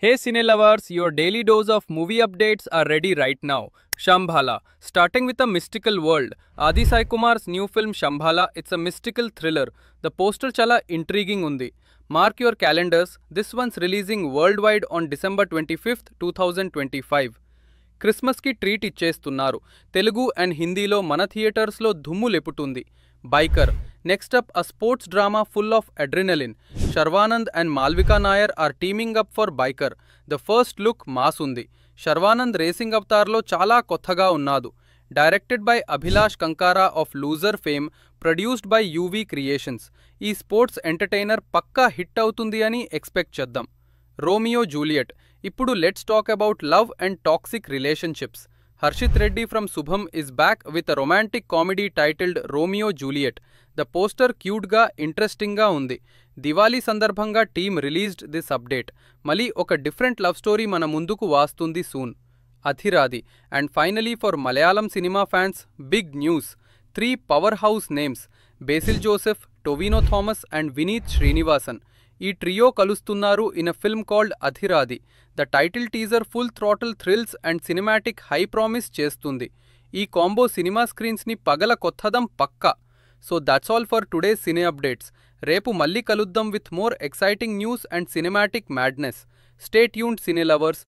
Hey Cine lovers, your daily dose of movie updates are ready right now. Shambhala. Starting with a mystical world. Adi Sai Kumar's new film Shambhala, it's a mystical thriller. The poster chala intriguing undi. Mark your calendars, this one's releasing worldwide on December 25th, 2025. Christmas కి treat ఇచ్చేస్తున్నారు. Telugu and హిందీలో మన theatres లో దుమ్ము లేపుతుంది. Biker. Next up a sports drama full of adrenaline. Sharwanand and Malvika Nair are teaming up for biker. The first look mass ఉంది. Sharwanand racing అవతార్లో చాలా కొత్తగా ఉన్నాడు. Directed by Abhilash Kankara of loser fame, produced by UV creations. ఈ స్పోర్ట్స్ ఎంటర్టైనర్ పక్కా hit అవుతుంది అని expect చేద్దాం. Romeo Juliet. ఇప్పుడు let's talk about love and toxic relationships. Harshith Reddy from Shubham is back with a romantic comedy titled Romeo Juliet. The poster క్యూట్గా ఇంట్రెస్టింగ్గా ఉంది. దివాళీ సందర్భంగా టీమ్ రిలీజ్డ్ దిస్ అప్డేట్. మళ్ళీ ఒక డిఫరెంట్ లవ్ స్టోరీ మన ముందుకు వాస్తుంది soon. Athiradi. And finally for Malayalam cinema fans, big news. 3 power house names Basil Joseph, Tovino Thomas and Vineeth Sreenivasan. ఈ ట్రియో కలుస్తున్నారు in a film called Athiradi. The title teaser full throttle thrills and cinematic high promise చేస్తుంది. ఈ combo cinema స్క్రీన్స్ని పగల కొత్తదం పక్కా. So that's all for today cine updates. రేపు మళ్ళీ కలుద్దాం with more exciting news and cinematic madness. Stay tuned cine lovers.